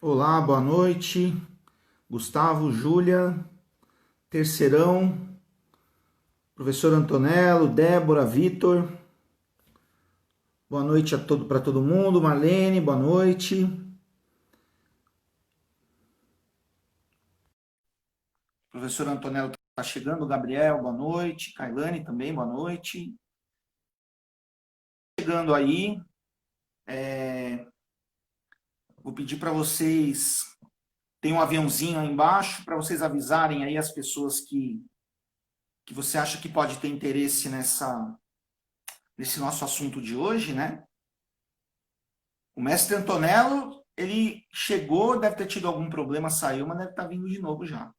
Olá, boa noite. Gustavo, Júlia, Terceirão, professor Antonello, Débora, Vitor. Boa noite para todo mundo. Marlene, boa noite. Professor Antonello está chegando. Gabriel, boa noite. Kailane também, boa noite. Chegando aí. Vou pedir para vocês. Tem um aviãozinho aí embaixo para vocês avisarem aí as pessoas que você acha que pode ter interesse nesse nosso assunto de hoje, né? O mestre Antonello, ele chegou, deve ter tido algum problema, saiu, mas deve estar vindo de novo já.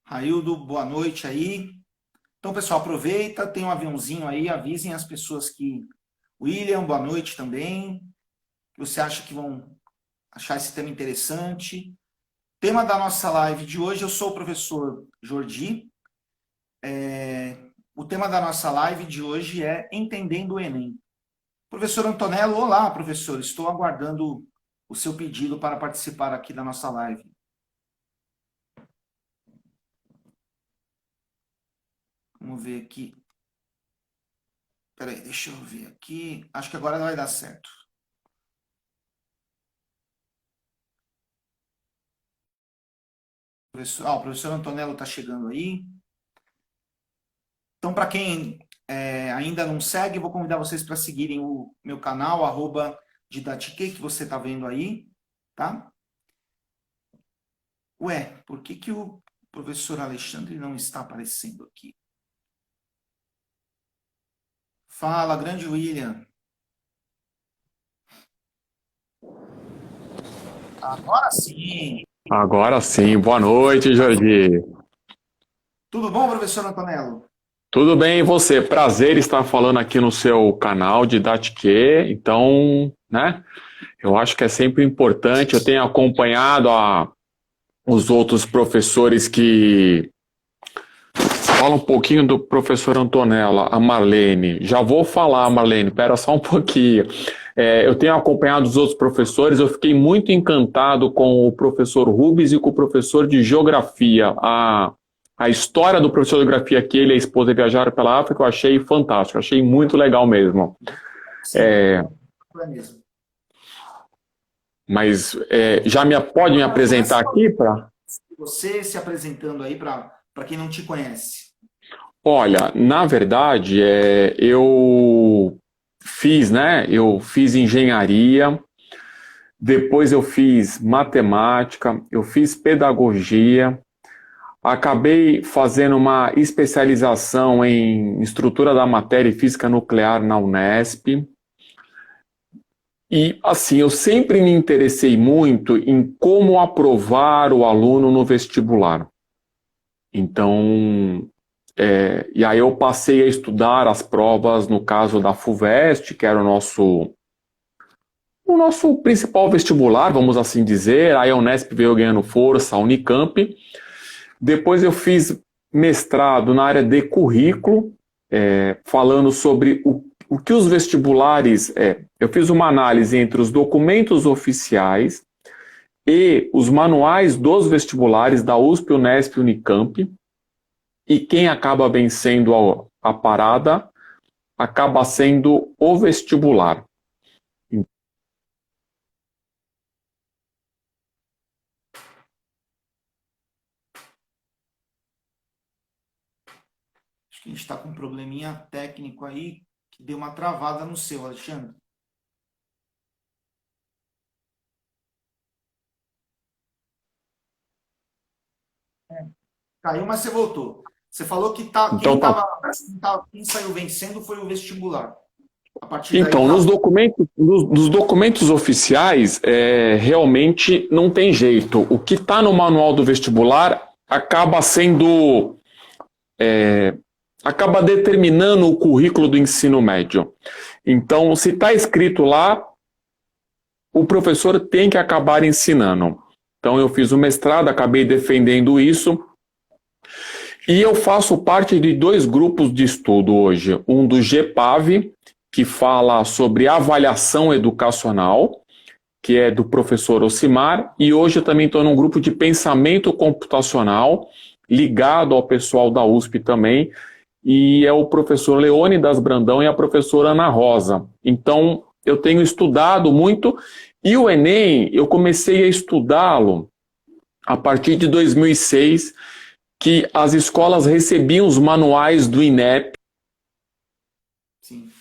Raildo, boa noite aí. Então, pessoal, aproveita, tem um aviãozinho aí, avisem as pessoas que... William, boa noite também. Que você acha que vão achar esse tema interessante. Tema da nossa live de hoje, eu sou o professor Jordi. O tema da nossa live de hoje é Entendendo o Enem. Professor Antonello, olá, professor. Estou aguardando o seu pedido para participar aqui da nossa live. Vamos ver aqui. Espera aí, deixa eu ver aqui. Acho que agora vai dar certo. O professor Antonello está chegando aí. Então, para quem ainda não segue, vou convidar vocês para seguirem o meu canal, @didatique, que você está vendo aí, tá? Ué, por que o professor Alexandre não está aparecendo aqui? Fala, grande William. Agora sim. Agora sim, boa noite, Jordi. Tudo bom, professor Antonello? Tudo bem, e você? Prazer estar falando aqui no seu canal Didatique. Então, né, eu acho que é sempre importante. Eu tenho acompanhado os outros professores que falam um pouquinho do professor Antonello, a Marlene. Já vou falar, Marlene, espera só um pouquinho. Eu tenho acompanhado os outros professores, eu fiquei muito encantado com o professor Rubens e com o professor de Geografia. A história do professor de Geografia, que ele e a esposa viajaram pela África, eu achei fantástico, achei muito legal mesmo. Sim, foi mesmo. Mas pode me apresentar aqui para... Você se apresentando aí para quem não te conhece. Olha, na verdade, eu fiz engenharia, depois eu fiz matemática, eu fiz pedagogia, acabei fazendo uma especialização em estrutura da matéria e física nuclear na Unesp. E, assim, eu sempre me interessei muito em como aprovar o aluno no vestibular. Então, e aí eu passei a estudar as provas, no caso da FUVEST, que era o nosso principal vestibular, vamos assim dizer. Aí a Unesp veio ganhando força, a Unicamp. Depois eu fiz mestrado na área de currículo, falando sobre o que os vestibulares... eu fiz uma análise entre os documentos oficiais e os manuais dos vestibulares da USP, Unesp e Unicamp. E quem acaba vencendo a parada acaba sendo o vestibular. Acho que a gente está com um probleminha técnico aí, que deu uma travada no seu, Alexandre. Caiu, mas você voltou. Você falou que Então, quem saiu vencendo foi o vestibular. A partir daí então tá. nos documentos oficiais, realmente não tem jeito. O que está no manual do vestibular acaba sendo... acaba determinando o currículo do ensino médio. Então, se está escrito lá, o professor tem que acabar ensinando. Então, eu fiz o mestrado, acabei defendendo isso. E eu faço parte de 2 grupos de estudo hoje. Um do GPAV, que fala sobre avaliação educacional, que é do professor Ocimar, e hoje eu também estou num grupo de pensamento computacional, ligado ao pessoal da USP também, e é o professor Leônidas Brandão e a professora Ana Rosa. Então, eu tenho estudado muito, e o Enem, eu comecei a estudá-lo a partir de 2006, que as escolas recebiam os manuais do INEP. Sim.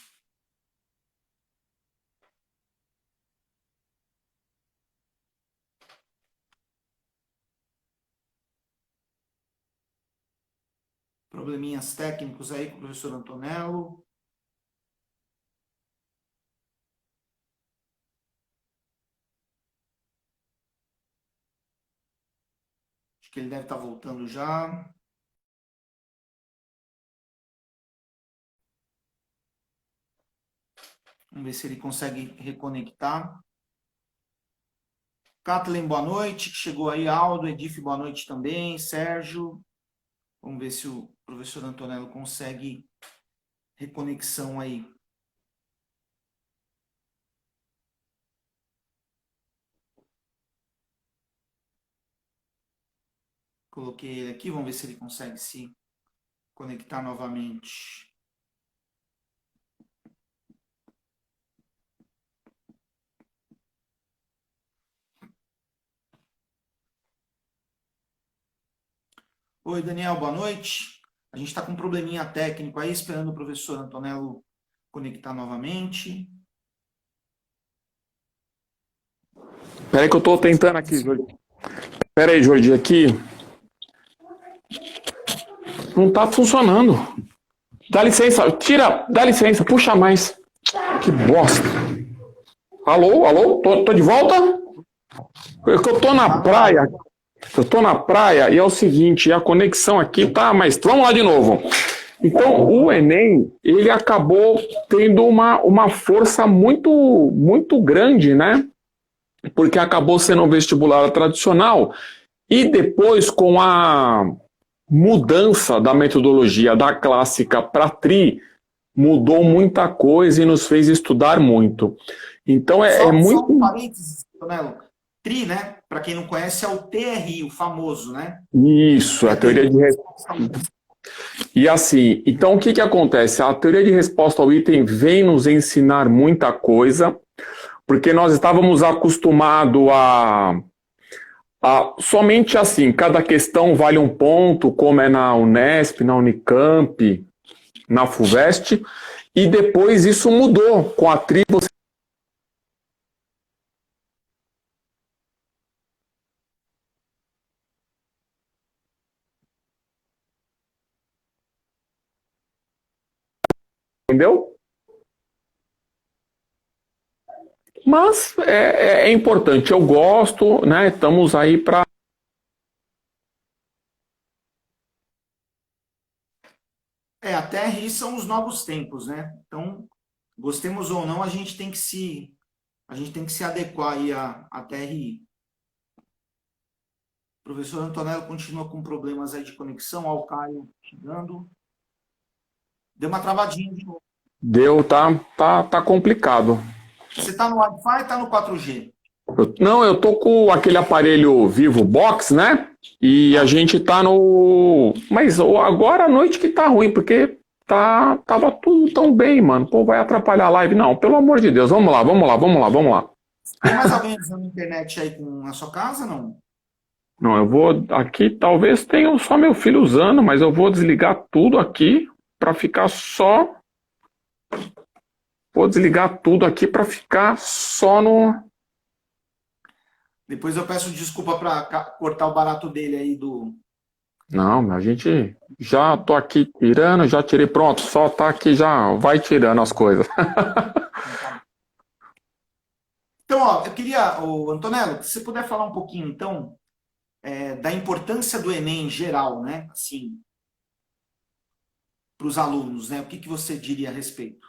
Probleminhas técnicos aí com o professor Antonello. Acho que ele deve estar voltando já. Vamos ver se ele consegue reconectar. Kathleen, boa noite. Chegou aí, Aldo. Edif, boa noite também. Sérgio. Vamos ver se o professor Antonello consegue reconexão aí. Coloquei ele aqui, vamos ver se ele consegue se conectar novamente. Oi, Daniel, boa noite. A gente está com um probleminha técnico aí, esperando o professor Antonello conectar novamente. Espera aí que eu estou tentando aqui, Jordi. Espera aí, Jordi, aqui. Não está funcionando. Dá licença, dá licença, puxa mais. Que bosta. Alô, alô, tô de volta? Eu tô na praia. Eu tô na praia e é o seguinte, a conexão aqui tá, mas vamos lá de novo. Então, o Enem, ele acabou tendo uma força muito grande, né? Porque acabou sendo um vestibular tradicional e depois com a mudança da metodologia da clássica para tri, mudou muita coisa e nos fez estudar muito. Então, é muito... Só um parênteses, Antonello. TRI, né? Para quem não conhece, é o TRI, o famoso, né? Isso, a teoria de resposta. E assim, então o que acontece? A teoria de resposta ao item vem nos ensinar muita coisa, porque nós estávamos acostumados a somente assim, cada questão vale um ponto, como é na Unesp, na Unicamp, na FUVEST, e depois isso mudou. Com a TRI, você... Entendeu? Mas é importante, eu gosto, né? Estamos aí para... A TRI são os novos tempos, né? Então, gostemos ou não, a gente tem que se adequar aí à TRI. O professor Antonello continua com problemas aí de conexão, ao Caio chegando. Deu uma travadinha de novo. Deu, tá complicado. Você está no Wi-Fi ou está no 4G? Não, eu tô com aquele aparelho Vivo Box, né? E a gente tá no... Mas agora à noite que tá ruim, porque tava tudo tão bem, mano. Pô, vai atrapalhar a live. Não, pelo amor de Deus, vamos lá. Tem mais alguém usando internet aí na sua casa, não? Não, eu vou... Aqui talvez tenha só meu filho usando, mas eu vou desligar tudo aqui para ficar só... Vou desligar tudo aqui para ficar só no... Depois eu peço desculpa para cortar o barato dele aí do... Não, a gente já tô aqui tirando, já tirei, pronto, só tá aqui, já vai tirando as coisas. Então, ó, eu queria, Antonello, se você puder falar um pouquinho, então, da importância do Enem em geral, né? Assim, para os alunos, né? O que você diria a respeito?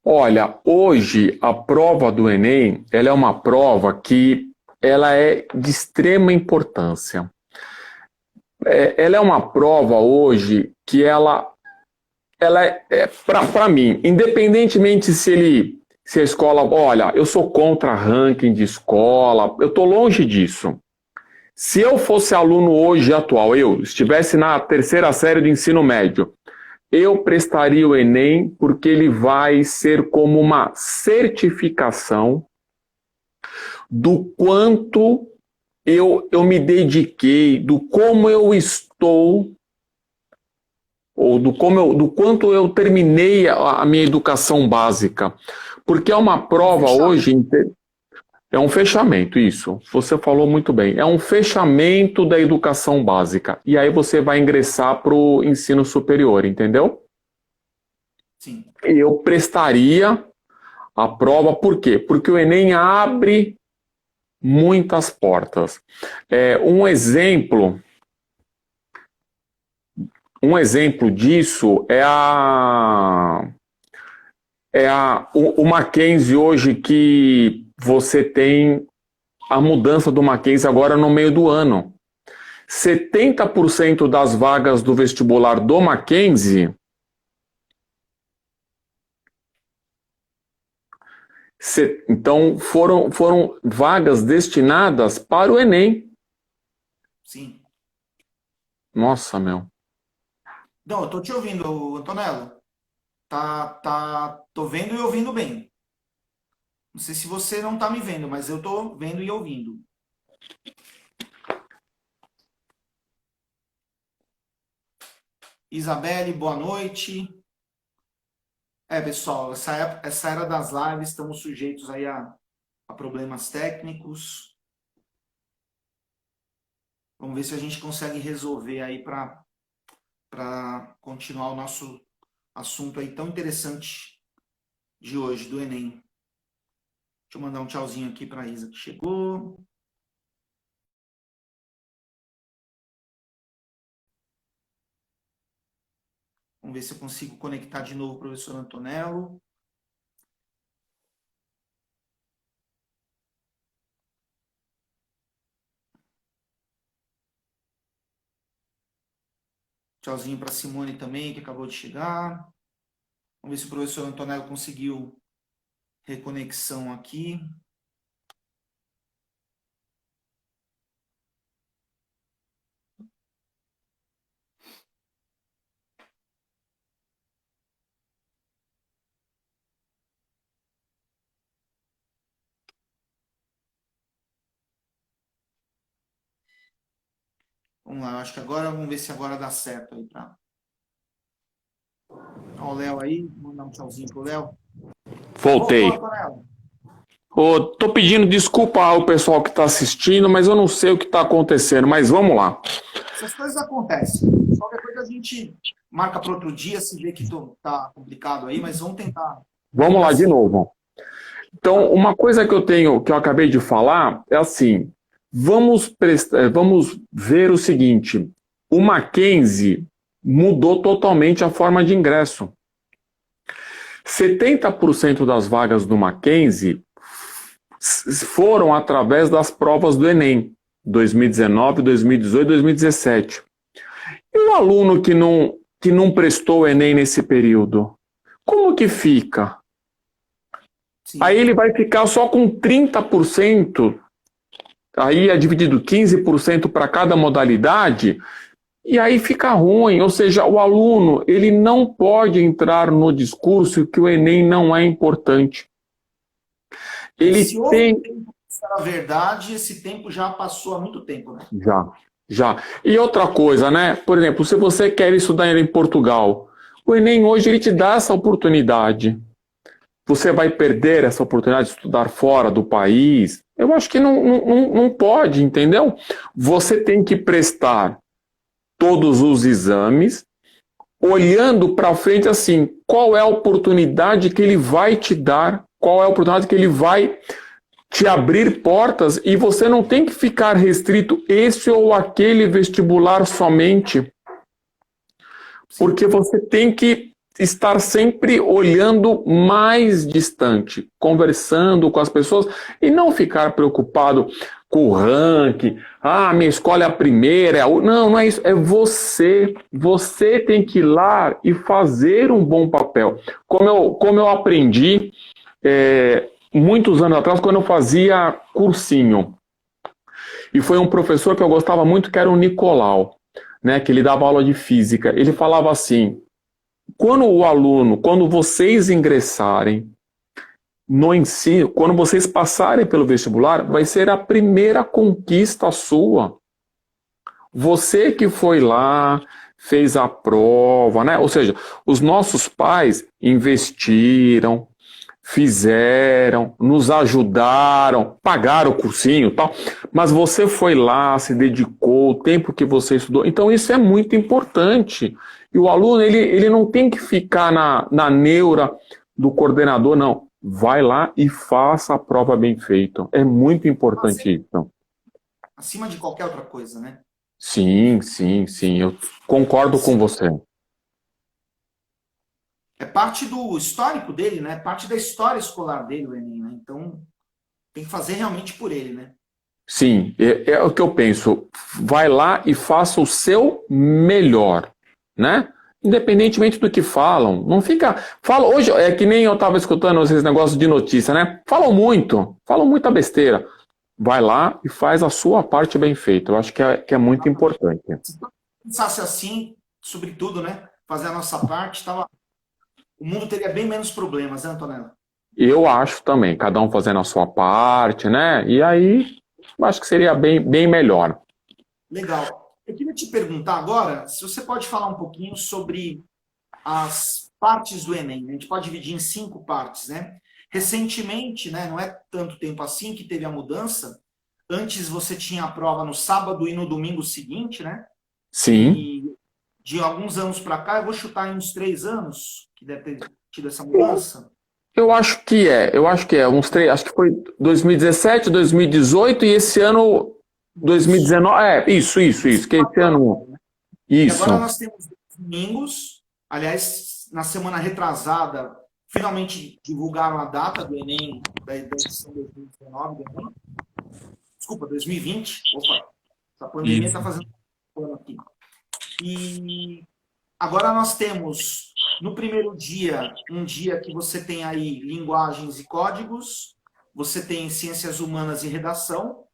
Olha, hoje a prova do Enem, ela é uma prova que ela é de extrema importância. ela é uma prova hoje que ela é para mim, independentemente se a escola, olha, eu sou contra ranking de escola, eu estou longe disso. Se eu fosse aluno hoje atual, eu estivesse na terceira série do ensino médio, eu prestaria o Enem porque ele vai ser como uma certificação do quanto eu me dediquei, do como eu estou, ou do quanto eu terminei a minha educação básica. Porque é uma prova hoje, é um fechamento, isso. Você falou muito bem. É um fechamento da educação básica. E aí você vai ingressar para o ensino superior, entendeu? Sim. Eu prestaria a prova, por quê? Porque o Enem abre muitas portas. Um exemplo disso o Mackenzie hoje, que você tem a mudança do Mackenzie agora no meio do ano. 70% das vagas do vestibular do Mackenzie então foram vagas destinadas para o Enem. Sim. Nossa, meu. Não, eu tô te ouvindo, Antonello. Tô vendo e ouvindo bem. Não sei se você não tá me vendo, mas eu tô vendo e ouvindo. Isabelle, boa noite. Pessoal, essa era das lives, estamos sujeitos aí a problemas técnicos. Vamos ver se a gente consegue resolver aí para continuar o nosso assunto aí tão interessante de hoje, do Enem. Deixa eu mandar um tchauzinho aqui para a Isa que chegou. Vamos ver se eu consigo conectar de novo o professor Antonello. Tchauzinho para a Simone também, que acabou de chegar. Vamos ver se o professor Antonello conseguiu reconexão aqui. Vamos lá, acho que agora, vamos ver se agora dá certo aí para. Ó, o Léo aí, vou mandar um tchauzinho pro Léo. Voltei. Voltou, Antonello. Tô pedindo desculpa ao pessoal que está assistindo, mas eu não sei o que está acontecendo, mas vamos lá. Essas coisas acontecem. Qualquer coisa a gente marca para outro dia, se vê que tá complicado aí, mas vamos tentar. Vamos lá de novo. Então, uma coisa que eu acabei de falar é assim, vamos ver o seguinte, o Mackenzie mudou totalmente a forma de ingresso. 70% das vagas do Mackenzie foram através das provas do Enem, 2019, 2018, 2017. E o aluno que não prestou o Enem nesse período, como que fica? Sim. Aí ele vai ficar só com 30%, aí é dividido 15% para cada modalidade, e aí fica ruim. Ou seja, o aluno ele não pode entrar no discurso que o Enem não é importante. Ele se houve um tempo que isso era verdade, esse tempo já passou há muito tempo, né? Já. E outra coisa, né? Por exemplo, se você quer estudar em Portugal, o Enem hoje ele te dá essa oportunidade. Você vai perder essa oportunidade de estudar fora do país? Eu acho que não pode, entendeu? Você tem que prestar todos os exames, olhando para frente assim, qual é a oportunidade que ele vai te dar, qual é a oportunidade que ele vai te abrir portas, e você não tem que ficar restrito esse ou aquele vestibular somente, porque você tem que estar sempre olhando mais distante, conversando com as pessoas e não ficar preocupado com o ranking. Ah, minha escola é a primeira. Não, não é isso. É você. Você tem que ir lá e fazer um bom papel. Como eu aprendi muitos anos atrás, quando eu fazia cursinho. E foi um professor que eu gostava muito, que era o Nicolau, né, que ele dava aula de física. Ele falava assim: quando vocês ingressarem no ensino, quando vocês passarem pelo vestibular, vai ser a primeira conquista sua. Você que foi lá, fez a prova, né? Ou seja, os nossos pais investiram, fizeram, nos ajudaram, pagaram o cursinho e tal, mas você foi lá, se dedicou, o tempo que você estudou. Então isso é muito importante. E o aluno, ele não tem que ficar na neura do coordenador, não. Vai lá e faça a prova bem feita. É muito importante isso. Acima de qualquer outra coisa, né? Sim, sim, sim. Eu concordo com você. É parte do histórico dele, né? Parte da história escolar dele, o Enem, né? Então, tem que fazer realmente por ele, né? Sim, é o que eu penso. Vai lá e faça o seu melhor, né? Independentemente do que falam. Não fica. Fala, hoje, é que nem eu estava escutando esses negócios de notícia, né? Falam muita besteira. Vai lá e faz a sua parte bem feita. Eu acho que é muito importante. Se pensasse assim, sobretudo, né? Fazer a nossa parte, o mundo teria bem menos problemas, né, Antonella? Eu acho também, cada um fazendo a sua parte, né? E aí, eu acho que seria bem melhor. Legal. Eu queria te perguntar agora se você pode falar um pouquinho sobre as partes do Enem. A gente pode dividir em 5 partes, né? Recentemente, né, não é tanto tempo assim que teve a mudança. Antes você tinha a prova no sábado e no domingo seguinte, né? Sim. E de alguns anos para cá, eu vou chutar em uns 3 anos que deve ter tido essa mudança. Eu acho que uns 3, acho que foi 2017, 2018 e esse ano 2019. Isso, que esse ano. Isso. E agora nós temos domingos. Aliás, na semana retrasada, finalmente divulgaram a data do Enem, da edição 2019 do Enem. Desculpa, 2020. Opa, essa pandemia está fazendo um aqui. E agora nós temos, no primeiro dia, um dia que você tem aí linguagens e códigos, você tem ciências humanas e redação.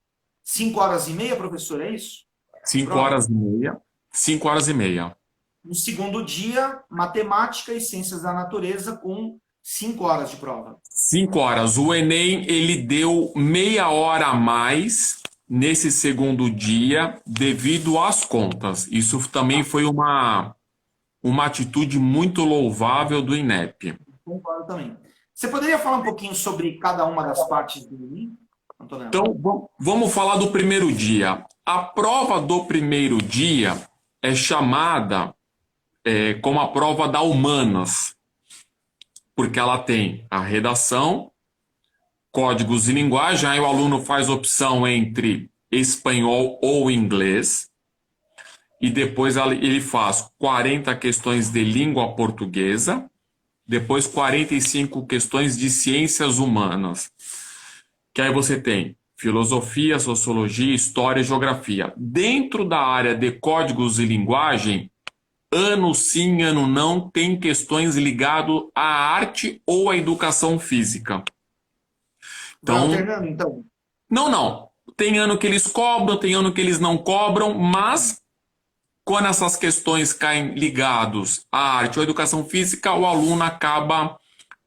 5h30, professor, é isso? 5h30. 5h30. No segundo dia, matemática e ciências da natureza com 5 horas de prova. 5 horas. O Enem, ele deu meia hora a mais nesse segundo dia devido às contas. Isso também foi uma atitude muito louvável do INEP. Concordo também. Você poderia falar um pouquinho sobre cada uma das partes do Enem, Antonella? Então, vamos falar do primeiro dia. A prova do primeiro dia é chamada como a prova da Humanas, porque ela tem a redação, códigos e linguagem, aí o aluno faz opção entre espanhol ou inglês, e depois ele faz 40 questões de língua portuguesa, depois 45 questões de ciências humanas, que aí você tem filosofia, sociologia, história e geografia. Dentro da área de códigos e linguagem, ano sim, ano não, tem questões ligadas à arte ou à educação física. Então, então. Não. Tem ano que eles cobram, tem ano que eles não cobram, mas quando essas questões caem ligados à arte ou à educação física, o aluno acaba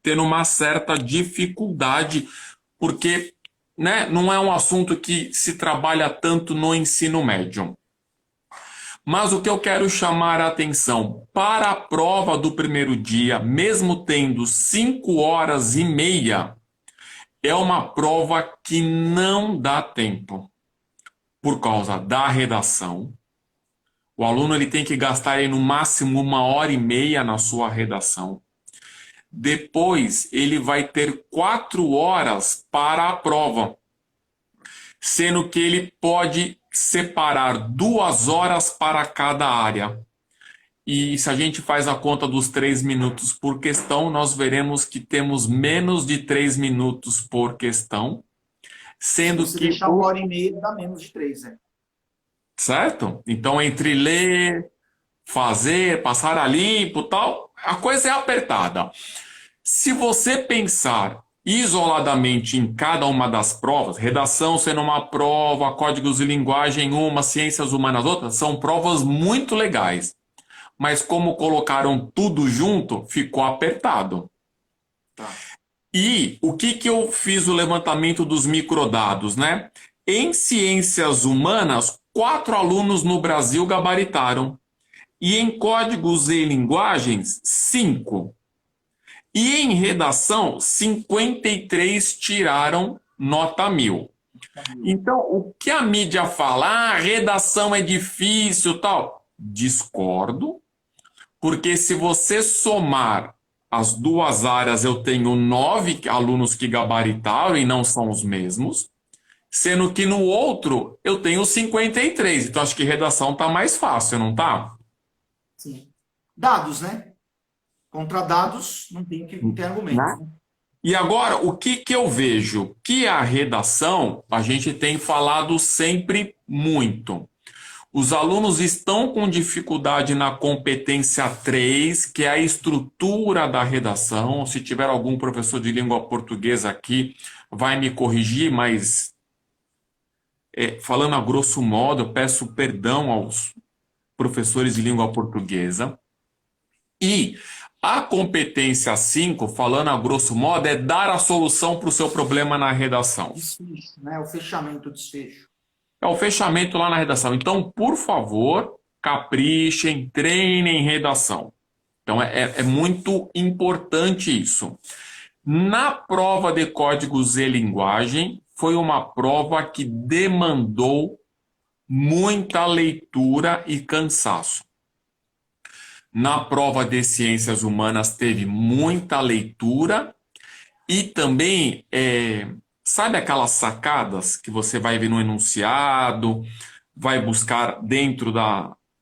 tendo uma certa dificuldade, porque, né, não é um assunto que se trabalha tanto no ensino médio. Mas o que eu quero chamar a atenção, para a prova do primeiro dia, mesmo tendo 5h30, é uma prova que não dá tempo, por causa da redação. O aluno ele tem que gastar aí, no máximo 1h30 na sua redação. Depois ele vai ter 4 horas para a prova, sendo que ele pode separar 2 horas para cada área. e se a gente faz a conta dos 3 minutos por questão, nós veremos que temos menos de 3 minutos por questão, Se sendo você que deixar 1 hora e meia, dá menos de 3, né? certo? Então, entre ler, fazer, passar a limpo, tal, a coisa é apertada. Se você pensar isoladamente em cada uma das provas, redação sendo uma prova, códigos de linguagem uma, ciências humanas outra, são provas muito legais. Mas como colocaram tudo junto, ficou apertado. Tá. E o que que eu fiz o levantamento dos microdados, né? Em ciências humanas, 4 alunos no Brasil gabaritaram. E em códigos e linguagens, 5. E em redação, 53 tiraram nota 1000. Então, o que a mídia fala, redação é difícil, tal, discordo, porque se você somar as duas áreas, eu tenho 9 alunos que gabaritaram e não são os mesmos, sendo que no outro eu tenho 53. Então, acho que redação está mais fácil, não tá? Sim. Dados, né? Contra dados, não tem que ter argumentos, né? E agora, o que que eu vejo? Que a redação, a gente tem falado sempre muito. Os alunos estão com dificuldade na competência 3, que é a estrutura da redação. Se tiver algum professor de língua portuguesa aqui, vai me corrigir, mas falando a grosso modo, eu peço perdão aos professores de língua portuguesa. E a competência 5, falando a grosso modo, é dar a solução para o seu problema na redação. Desfecho, né? O fechamento, o desfecho. É o fechamento lá na redação. Então, por favor, caprichem, treinem redação. Então, é muito importante isso. Na prova de códigos e linguagem, foi uma prova que demandou muita leitura e cansaço. Na prova de ciências humanas, teve muita leitura e também, sabe aquelas sacadas que você vai ver no enunciado, vai buscar dentro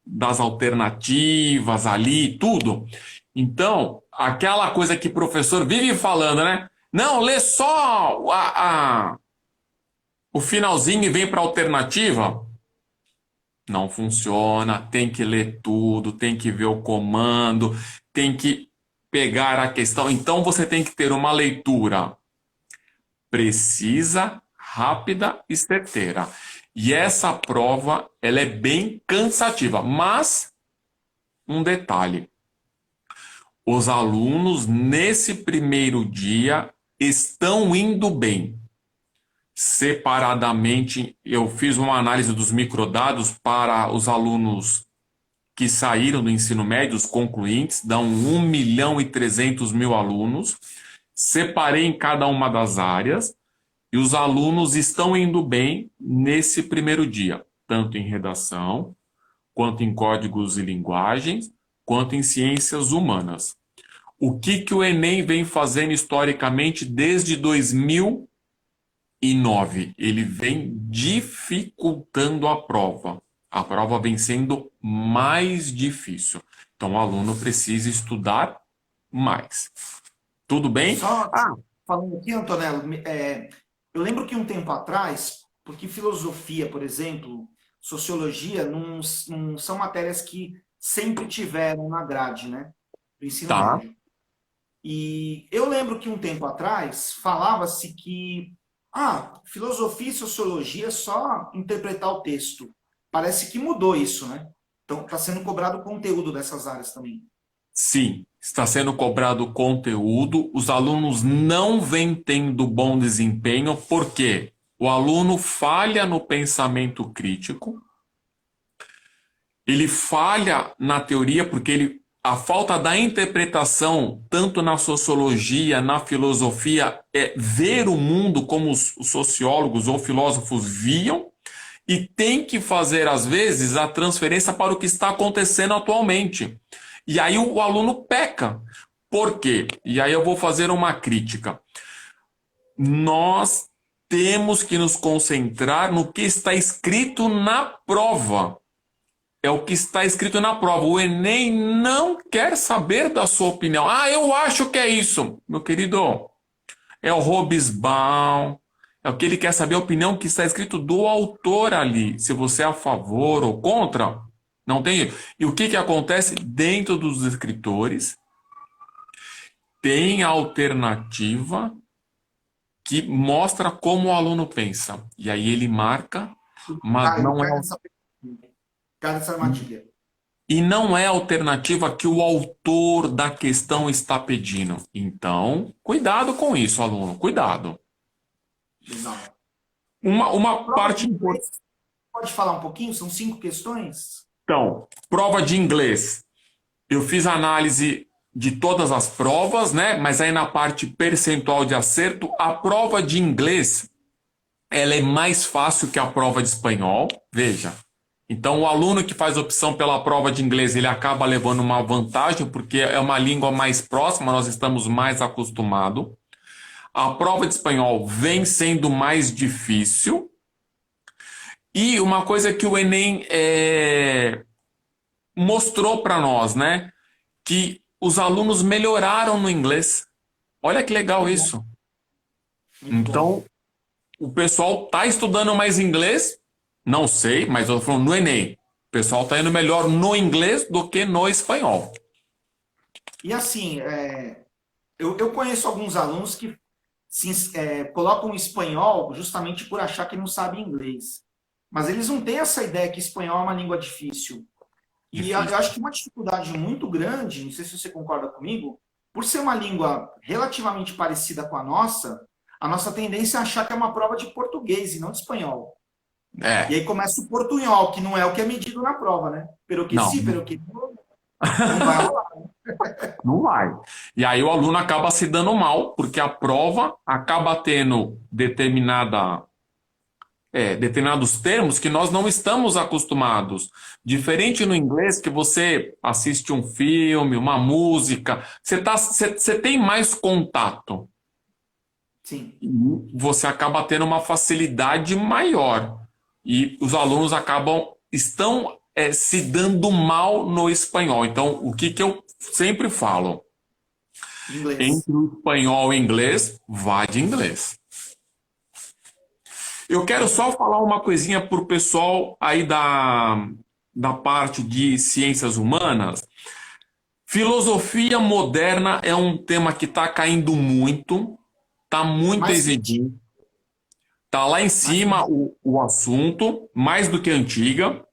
das alternativas ali, tudo? Então, aquela coisa que o professor vive falando, né? Não, lê só o finalzinho e vem para a alternativa. Não funciona, tem que ler tudo, tem que ver o comando, tem que pegar a questão. Então, você tem que ter uma leitura precisa, rápida e certeira. E essa prova, ela é bem cansativa, mas um detalhe. Os alunos, nesse primeiro dia, estão indo bem. Separadamente, eu fiz uma análise dos microdados para os alunos que saíram do ensino médio, os concluintes, dão 1.300.000 alunos. Separei em cada uma das áreas e os alunos estão indo bem nesse primeiro dia, tanto em redação, quanto em códigos e linguagens, quanto em ciências humanas. O que o Enem vem fazendo historicamente desde 2009? Ele vem dificultando a prova. A prova vem sendo mais difícil. Então, o aluno precisa estudar mais. Tudo bem? Só falando aqui, Antonello, eu lembro que um tempo atrás, porque filosofia, por exemplo, sociologia, não são matérias que sempre tiveram na grade, né? Do ensino Tá. médio. E eu lembro que um tempo atrás falava-se que filosofia e sociologia é só interpretar o texto. Parece que mudou isso, né? Então está sendo cobrado o conteúdo dessas áreas também. Sim, está sendo cobrado conteúdo. Os alunos não vêm tendo bom desempenho porque o aluno falha no pensamento crítico, ele falha na teoria porque a falta da interpretação, tanto na sociologia, na filosofia, é ver o mundo como os sociólogos ou filósofos viam, e tem que fazer, às vezes, a transferência para o que está acontecendo atualmente. E aí o aluno peca. Por quê? E aí eu vou fazer uma crítica. Nós temos que nos concentrar no que está escrito na prova. é o que está escrito na prova. O Enem não quer saber da sua opinião. Ah, eu acho que é isso. Meu querido, é o Hobsbawm. É o que ele quer saber, a opinião que está escrito do autor ali. Se você é a favor ou contra, não tem. E o que que acontece dentro dos escritores? Tem a alternativa que mostra como o aluno pensa. E aí ele marca, mas não é. Cai nessa armadilha. E não é a alternativa que o autor da questão está pedindo. Então, cuidado com isso, aluno, cuidado. Exato. Uma parte importante. Pode falar um pouquinho? São 5 questões? Então, prova de inglês. Eu fiz análise de todas as provas, né? Mas aí na parte percentual de acerto, a prova de inglês, ela é mais fácil que a prova de espanhol. Veja. Então, o aluno que faz opção pela prova de inglês, ele acaba levando uma vantagem, porque é uma língua mais próxima, nós estamos mais acostumados. A prova de espanhol vem sendo mais difícil. E uma coisa que o Enem mostrou para nós, né? Que os alunos melhoraram no inglês. Olha que legal isso. Então, o pessoal está estudando mais inglês? Não sei, mas eu estou falando no Enem. O pessoal está indo melhor no inglês do que no espanhol. E assim, eu conheço alguns alunos que colocam o espanhol justamente por achar que não sabem inglês. Mas eles não têm essa ideia que espanhol é uma língua difícil. E eu acho que uma dificuldade muito grande, não sei se você concorda comigo, por ser uma língua relativamente parecida com a nossa tendência é achar que é uma prova de português e não de espanhol. E aí começa o portunhol, que não é o que é medido na prova, né? Pero que Não. sim, pero que não. Não vai rolar. Não vai. E aí o aluno acaba se dando mal, porque a prova acaba tendo determinados termos que nós não estamos acostumados. Diferente no inglês, que você assiste um filme, uma música, você tem mais contato. Sim. E você acaba tendo uma facilidade maior. E os alunos estão se dando mal no espanhol. Então, o que eu sempre falo? Inglês. Entre o espanhol e o inglês, vá de inglês. Eu quero só falar uma coisinha para o pessoal aí da parte de ciências humanas. Filosofia moderna é um tema que está caindo muito, está muito exigido. Está lá em cima o assunto, mais do que antiga.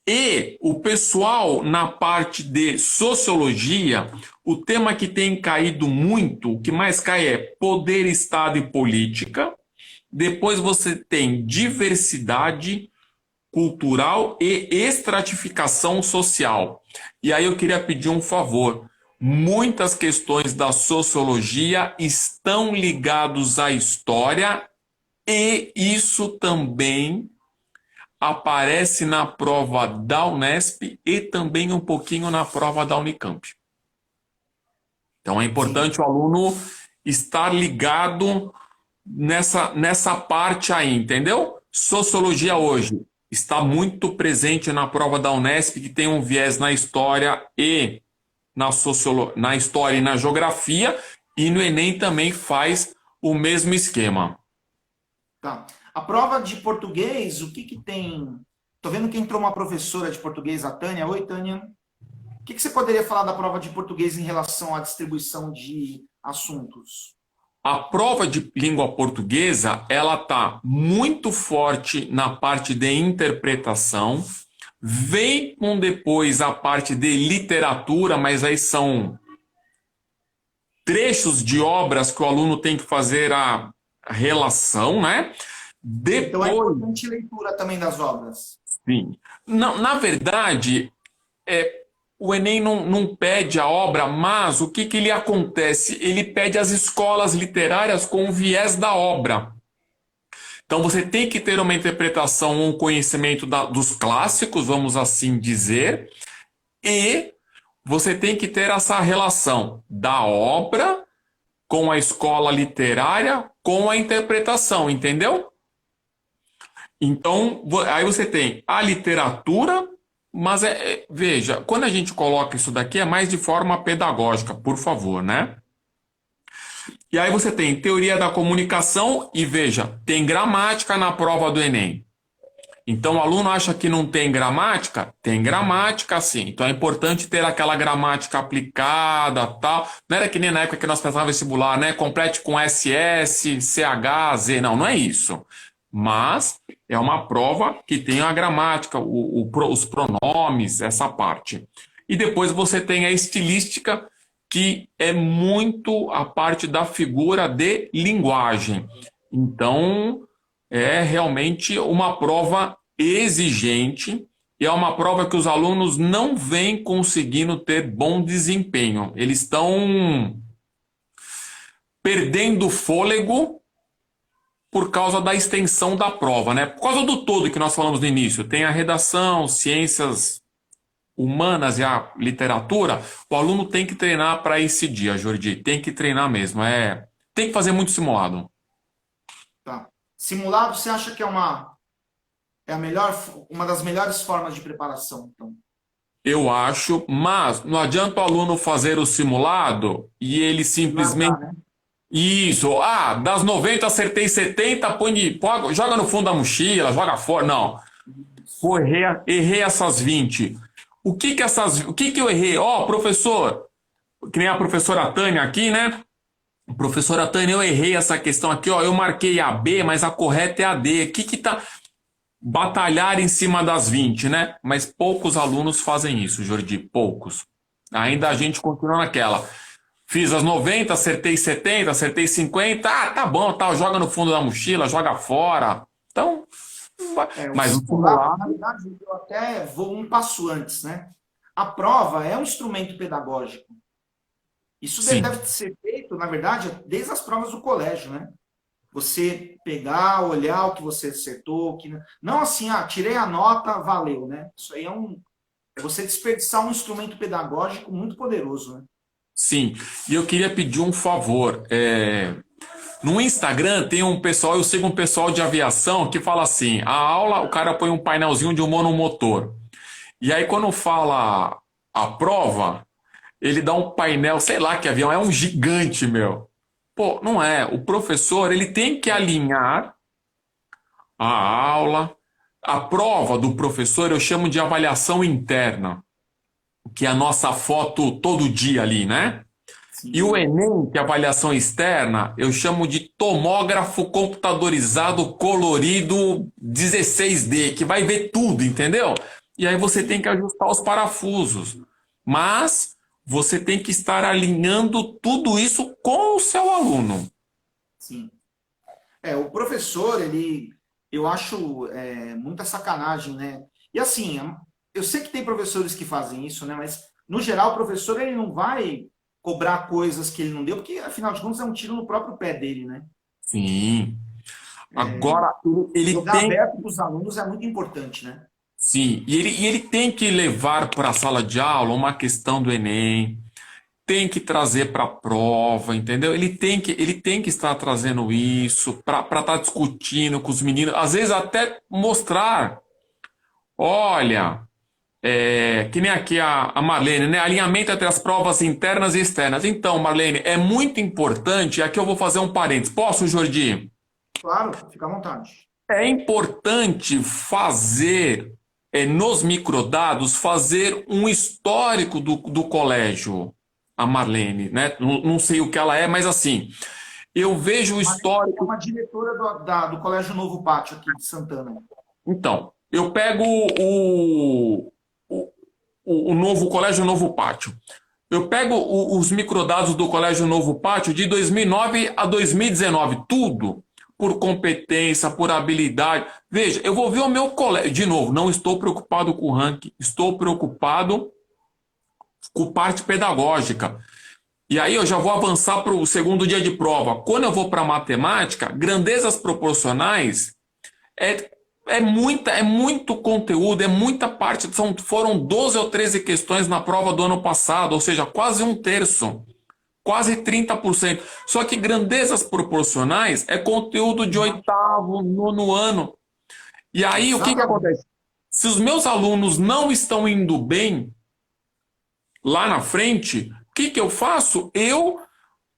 E o pessoal, na parte de sociologia, o tema que tem caído muito, o que mais cai é poder, Estado e política. Depois você tem diversidade cultural e estratificação social. E aí eu queria pedir um favor. Muitas questões da sociologia estão ligadas à história e isso também aparece na prova da Unesp e também um pouquinho na prova da Unicamp. Então é importante o aluno estar ligado nessa parte aí, entendeu? Sociologia hoje está muito presente na prova da Unesp, que tem um viés na história e na história e na geografia, e no Enem também faz o mesmo esquema. Tá. A prova de português, o que tem? Tô vendo que entrou uma professora de português, a Tânia. Oi, Tânia. O que você poderia falar da prova de português em relação à distribuição de assuntos? A prova de língua portuguesa, ela está muito forte na parte de interpretação, vem com depois a parte de literatura, mas aí são trechos de obras que o aluno tem que fazer a relação, né? Depois... Então é importante leitura também das obras. Sim. Não, na verdade, o Enem não pede a obra, mas o que lhe acontece? Ele pede as escolas literárias com o viés da obra. Então você tem que ter uma interpretação, um conhecimento dos clássicos, vamos assim dizer, e você tem que ter essa relação da obra com a escola literária, com a interpretação, entendeu? Então, aí você tem a literatura Mas veja, quando a gente coloca isso daqui é mais de forma pedagógica, por favor, né? E aí você tem teoria da comunicação e veja, tem gramática na prova do Enem. Então o aluno acha que não tem gramática? Tem gramática sim. Então é importante ter aquela gramática aplicada, tal. Não era que nem na época que nós pensávamos vestibular, né? Complete com SS, CH, Z. Não, não é isso. Mas é uma prova que tem a gramática, os pronomes, essa parte. E depois você tem a estilística, que é muito a parte da figura de linguagem. Então, é realmente uma prova exigente e é uma prova que os alunos não vêm conseguindo ter bom desempenho. Eles estão perdendo fôlego por causa da extensão da prova, né? Por causa do todo que nós falamos no início. Tem a redação, ciências humanas e a literatura. O aluno tem que treinar para esse dia, Jordi. Tem que treinar mesmo. Tem que fazer muito simulado. Tá. Simulado, você acha que uma das melhores formas de preparação, então? Eu acho, mas não adianta o aluno fazer o simulado e ele simplesmente... Largar, né? Isso, das 90 acertei 70, joga no fundo da mochila, joga fora. Não, pô, errei essas 20. O que que eu errei? Professor, que nem a professora Tânia aqui, né? Professora Tânia, eu errei essa questão aqui, eu marquei a B, mas a correta é a D. O que que tá... Batalhar em cima das 20, né? Mas poucos alunos fazem isso, Jordi, poucos. Ainda a gente continua naquela. Fiz as 90, acertei 70, acertei 50. Tá bom, joga no fundo da mochila, joga fora. Então, mas o simular, na verdade, eu até vou um passo antes, né? A prova é um instrumento pedagógico. Isso deve ser feito, na verdade, desde as provas do colégio, né? Você pegar, olhar o que você acertou, não assim, tirei a nota, valeu, né? Isso aí é você desperdiçar um instrumento pedagógico muito poderoso, né? Sim, e eu queria pedir um favor. No Instagram tem um pessoal, eu sigo um pessoal de aviação que fala assim, a aula, o cara põe um painelzinho de um monomotor. E aí quando fala a prova, ele dá um painel, sei lá que avião, é um gigante, meu. Pô, não é. O professor, ele tem que alinhar a aula. A prova do professor eu chamo de avaliação interna, que é a nossa foto todo dia ali, né? Sim. E o Enem, que é a avaliação externa, eu chamo de tomógrafo computadorizado colorido 16D, que vai ver tudo, entendeu? E aí você tem que ajustar os parafusos. Mas você tem que estar alinhando tudo isso com o seu aluno. Sim. O professor, eu acho muita sacanagem, né? E assim, eu sei que tem professores que fazem isso, né? Mas, no geral, o professor, ele não vai cobrar coisas que ele não deu, porque, afinal de contas, é um tiro no próprio pé dele, né? Sim. Agora, ele jogar tem... aberto para os alunos é muito importante, né? Sim, e ele tem que levar para a sala de aula uma questão do Enem, tem que trazer para a prova, entendeu? Ele tem que estar trazendo isso para estar discutindo com os meninos, às vezes até mostrar, olha, que nem aqui a Marlene, né? Alinhamento entre as provas internas e externas. Então, Marlene, é muito importante, aqui eu vou fazer um parênteses. Posso, Jordi? Claro, fica à vontade. É importante fazer, nos microdados, fazer um histórico do colégio, a Marlene, né? Não sei o que ela é, mas assim, eu vejo o histórico... É uma diretora do Colégio Novo Pátio aqui de Santana. Então, eu pego o novo Colégio Novo Pátio. Eu pego os microdados do Colégio Novo Pátio de 2009 a 2019, tudo por competência, por habilidade. Veja, eu vou ver o meu colégio. De novo, não estou preocupado com o ranking, estou preocupado com parte pedagógica. E aí eu já vou avançar para o segundo dia de prova. Quando eu vou para matemática, grandezas proporcionais é muito conteúdo, é muita parte. Foram 12 ou 13 questões na prova do ano passado, ou seja, quase um terço. Quase 30%. Só que grandezas proporcionais é conteúdo de 8º, 9º ano. E aí, o que acontece? Se os meus alunos não estão indo bem lá na frente, o que que eu faço? Eu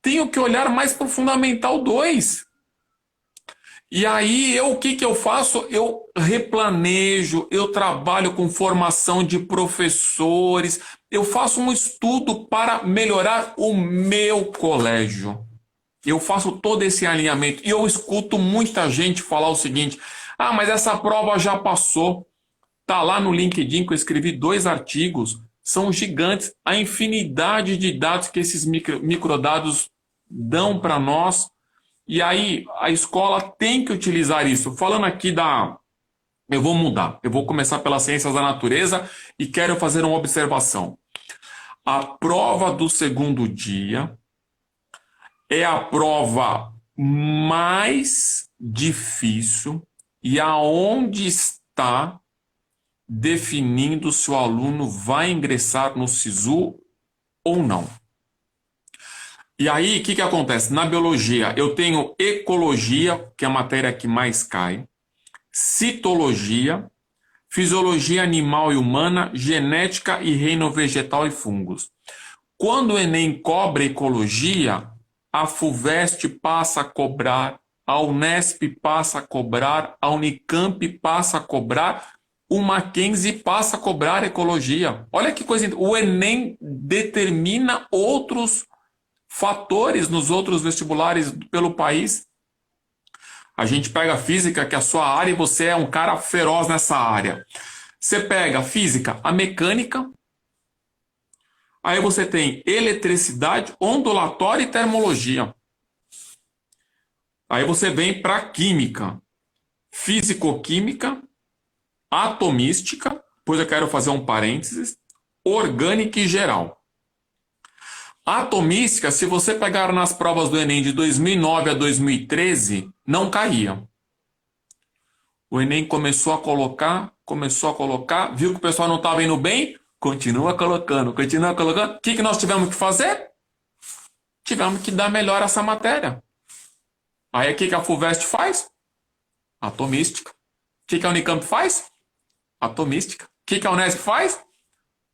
tenho que olhar mais para o Fundamental 2. E aí, o que que eu faço? Eu replanejo, eu trabalho com formação de professores, eu faço um estudo para melhorar o meu colégio. Eu faço todo esse alinhamento. E eu escuto muita gente falar o seguinte: ah, mas essa prova já passou. Tá lá no LinkedIn que eu escrevi 2 artigos. São gigantes. A infinidade de dados que esses microdados dão para nós. E aí a escola tem que utilizar isso. Falando aqui da... Eu vou mudar. Eu vou começar pelas ciências da natureza e quero fazer uma observação. A prova do segundo dia é a prova mais difícil e aonde está definindo se o aluno vai ingressar no SISU ou não. E aí, o que que acontece? Na biologia, eu tenho ecologia, que é a matéria que mais cai, citologia, fisiologia animal e humana, genética e reino vegetal e fungos. Quando o Enem cobra ecologia, a FUVEST passa a cobrar, a Unesp passa a cobrar, a Unicamp passa a cobrar, o Mackenzie passa a cobrar ecologia. Olha que coisa. O Enem determina outros fatores nos outros vestibulares pelo país. A gente pega a física, que é a sua área, e você é um cara feroz nessa área. Você pega a física, a mecânica, aí você tem eletricidade, ondulatória e termologia. Aí você vem para a química, físico-química, atomística, depois eu quero fazer um parênteses, orgânica e geral. Atomística, se você pegar nas provas do Enem de 2009 a 2013, não caía. O Enem começou a colocar, viu que o pessoal não estava indo bem, continua colocando. O que que nós tivemos que fazer? Tivemos que dar melhor essa matéria. Aí o que que a FUVEST faz? Atomística. O que que a Unicamp faz? Atomística. O que que a Unesp faz?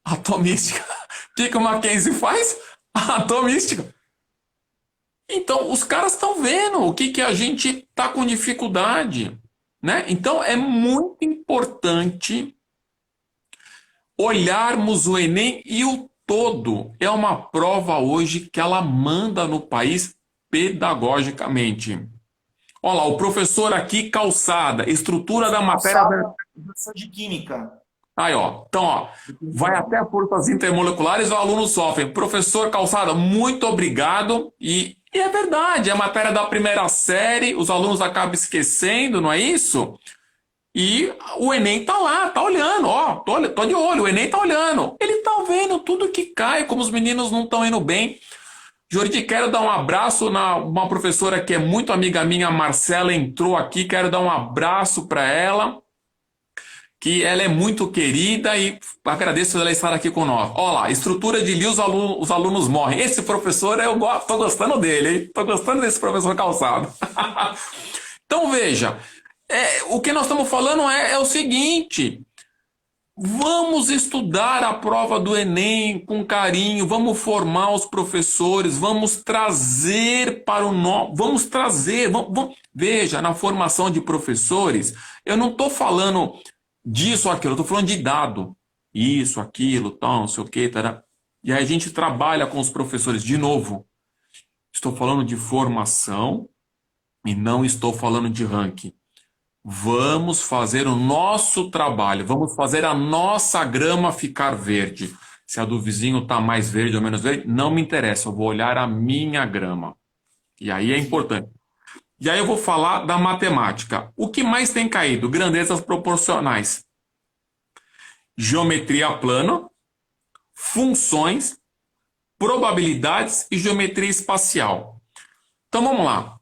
Atomística. O que que o Mackenzie faz? Atomística. Então, os caras estão vendo o que que a gente está com dificuldade, né? Então, é muito importante olharmos o Enem e o todo. É uma prova hoje que ela manda no país pedagogicamente. Olha lá, o professor aqui, Calçada, estrutura da matéria... Professor de química. Aí, ó. Então, ó, vai até forças intermoleculares, o aluno sofre. Professor Calçada, muito obrigado. E é verdade, é a matéria da primeira série, os alunos acabam esquecendo, não é isso? E o Enem tá lá, tá olhando, ó, tô de olho, o Enem tá olhando. Ele tá vendo tudo que cai, como os meninos não estão indo bem. Jordi, quero dar um abraço na uma professora que é muito amiga minha, a Marcela, entrou aqui, quero dar um abraço para ela, que ela é muito querida e agradeço ela estar aqui com nós. Olha lá, estrutura de Lee, os alunos morrem. Esse professor, eu tô gostando dele, hein? Tô gostando desse professor Calçado. Então, veja, o que nós estamos falando é o seguinte: vamos estudar a prova do Enem com carinho, vamos formar os professores, vamos trazer para o nosso... Vamos trazer... Veja, na formação de professores, eu não estou falando disso ou aquilo, eu estou falando de dado. Isso, aquilo, tal, não sei o que, tará. E aí a gente trabalha com os professores. De novo, estou falando de formação e não estou falando de ranking. Vamos fazer o nosso trabalho, vamos fazer a nossa grama ficar verde. Se a do vizinho está mais verde ou menos verde, não me interessa, eu vou olhar a minha grama. E aí é importante. E aí eu vou falar da matemática. O que mais tem caído? Grandezas proporcionais. Geometria plana, funções, probabilidades e geometria espacial. Então vamos lá.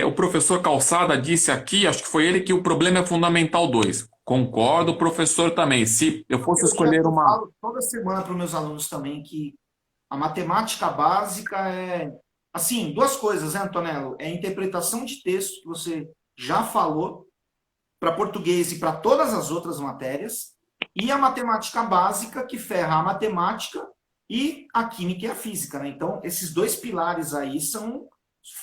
O professor Calçada disse aqui, acho que foi ele, que o problema é fundamental 2. Concordo, professor, também. Se eu fosse escolher uma... Eu falo toda semana para os meus alunos também que a matemática básica é... Assim, duas coisas, né, Antonello? É a interpretação de texto, que você já falou, para português e para todas as outras matérias, e a matemática básica, que ferra a matemática e a química e a física, né? Então, esses dois pilares aí são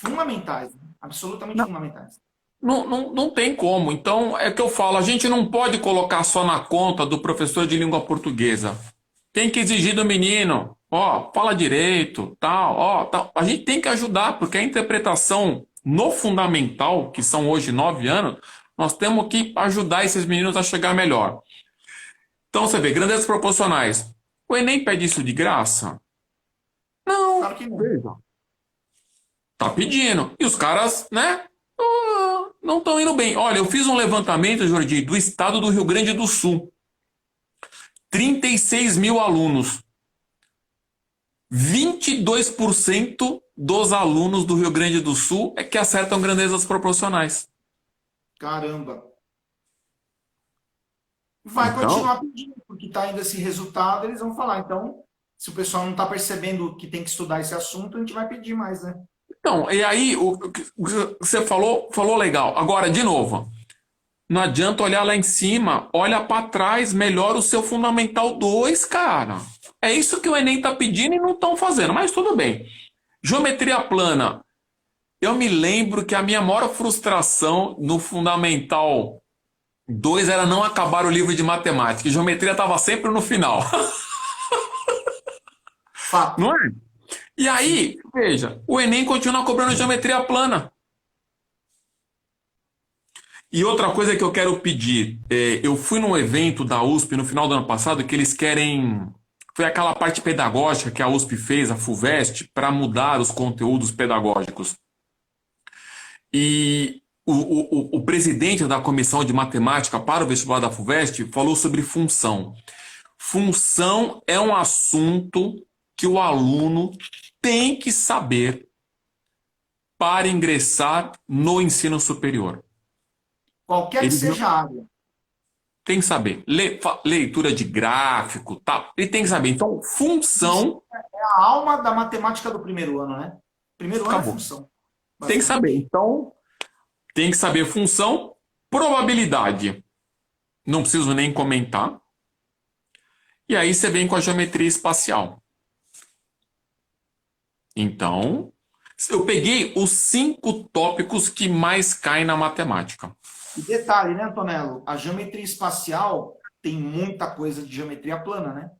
fundamentais, né? Absolutamente fundamentais. Não tem como. Então, é que eu falo, a gente não pode colocar só na conta do professor de língua portuguesa. Tem que exigir do menino, ó, fala direito, tal, ó, tal. A gente tem que ajudar, porque a interpretação no fundamental, que são hoje 9 anos, nós temos que ajudar esses meninos a chegar melhor. Então, você vê, grandezas proporcionais. O Enem pede isso de graça? Não, Claro que não. veja. Tá pedindo. E os caras, né? Não estão indo bem. Olha, eu fiz um levantamento, Jordi, do estado do Rio Grande do Sul. 36 mil alunos. 22% dos alunos do Rio Grande do Sul é que acertam grandezas proporcionais. Caramba. Vai Então, continuar pedindo, porque está indo esse resultado, eles vão falar. Então, se o pessoal não está percebendo que tem que estudar esse assunto, a gente vai pedir mais, né? então, e aí, o que você falou legal. Agora, de novo, não adianta olhar lá em cima, olha para trás, melhora o seu Fundamental 2, cara. É isso que o Enem tá pedindo e não estão fazendo, mas tudo bem. Geometria plana. Eu me lembro que a minha maior frustração no Fundamental 2 era não acabar o livro de matemática. E geometria estava sempre no final. Fato. Não é? E aí, veja, o Enem continua cobrando geometria plana. E outra coisa que eu quero pedir, eu fui num evento da USP no final do ano passado que eles querem. Foi aquela parte pedagógica que a USP fez, a FUVEST, para mudar os conteúdos pedagógicos. E o presidente da comissão de matemática para o vestibular da FUVEST falou sobre função. Função é um assunto que o aluno tem que saber para ingressar no ensino superior. Qualquer que seja a área. Tem que saber. Leitura de gráfico, tal. Ele tem que saber. Então, função. É a alma da matemática do primeiro ano, né? Primeiro ano Acabou. é função. Tem que saber. Então, tem que saber função, probabilidade. Não preciso nem comentar. E aí você vem com a geometria espacial. Então, eu peguei os 5 tópicos que mais caem na matemática. E detalhe, né, Antonello? A geometria espacial tem muita coisa de geometria plana, né?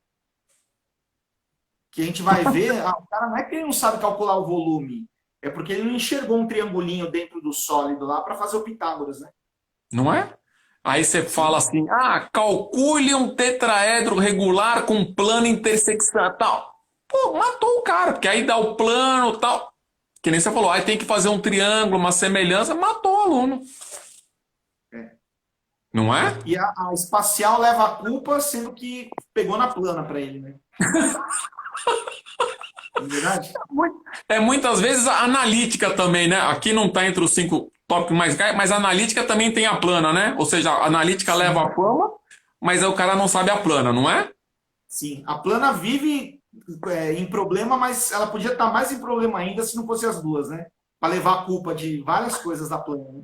Que a gente vai ver, o cara não é que ele não sabe calcular o volume, é porque ele não enxergou um triangulinho dentro do sólido lá para fazer o Pitágoras, né? Não é? Aí você fala assim, calcule um tetraedro regular com plano interseccional, tal. Pô, matou o cara, porque aí dá o plano, tal. Que nem você falou, aí tem que fazer um triângulo, uma semelhança, matou o aluno. Não é? E a espacial leva a culpa, sendo que pegou na plana para ele, né? Não é verdade? Muitas vezes a analítica também, né? Aqui não está entre os 5 tópicos mais caros, mas a analítica também tem a plana, né? Ou seja, a analítica leva a fama, mas aí o cara não sabe a plana, não é? Sim, a plana vive em problema, mas ela podia estar mais em problema ainda se não fosse as duas, né? Para levar a culpa de várias coisas da plana, né?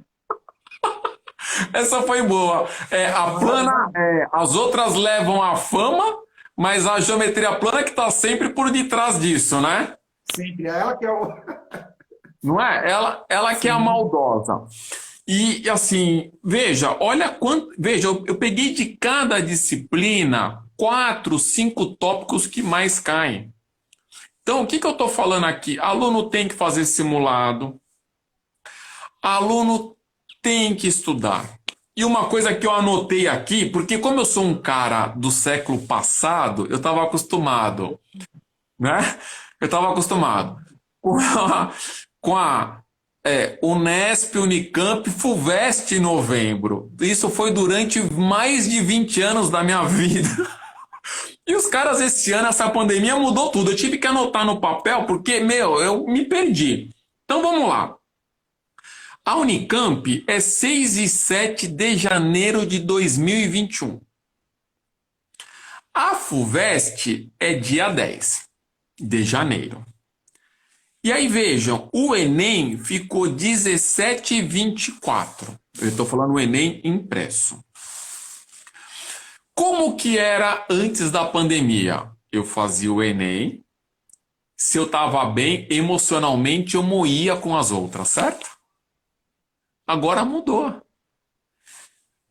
Essa foi boa. A plana, as outras levam a fama, mas a geometria plana que está sempre por detrás disso, né? Sempre. É ela que é o... Não é? Ela que é a maldosa. E assim, veja, olha quanto. Veja, eu peguei de cada disciplina 4, 5 tópicos que mais caem. Então, o que eu estou falando aqui? Aluno tem que fazer simulado. Aluno tem que estudar. E uma coisa que eu anotei aqui, porque como eu sou um cara do século passado, eu estava acostumado, né? Eu estava acostumado com a Unesp, Unicamp, FUVEST em novembro. Isso foi durante mais de 20 anos da minha vida. E os caras, esse ano, essa pandemia mudou tudo. Eu tive que anotar no papel porque, eu me perdi. Então vamos lá. A Unicamp é 6 e 7 de janeiro de 2021. A FUVEST é dia 10 de janeiro. E aí vejam, o Enem ficou 17 e 24. Eu estou falando o Enem impresso. Como que era antes da pandemia? Eu fazia o Enem. Se eu estava bem emocionalmente, eu moía com as outras, certo? Agora mudou.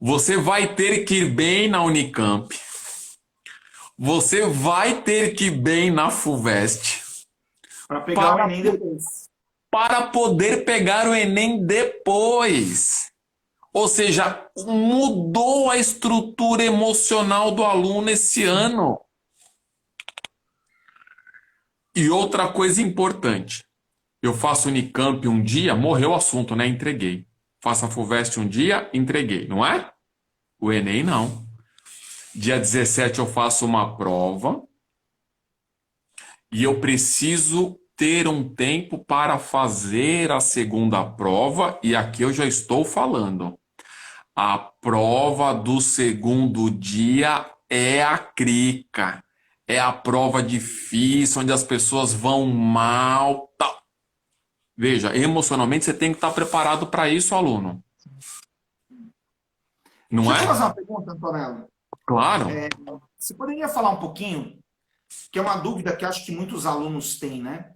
Você vai ter que ir bem na Unicamp. Você vai ter que ir bem na FUVEST Para pegar o para, Enem depois. para poder pegar o Enem depois. Ou seja, mudou a estrutura emocional do aluno esse ano. E outra coisa importante. Eu faço Unicamp um dia, morreu o assunto, né? Entreguei. Faço a FUVEST um dia, entreguei, não é? O Enem não. Dia 17 eu faço uma prova e eu preciso ter um tempo para fazer a segunda prova, e aqui eu já estou falando. A prova do segundo dia é a crica. É a prova difícil, onde as pessoas vão mal. Tal. Veja, emocionalmente você tem que estar preparado para isso, aluno. Não Deixa eu te é? fazer uma pergunta, Antonello. Claro. Você poderia falar um pouquinho, que é uma dúvida que acho que muitos alunos têm, né?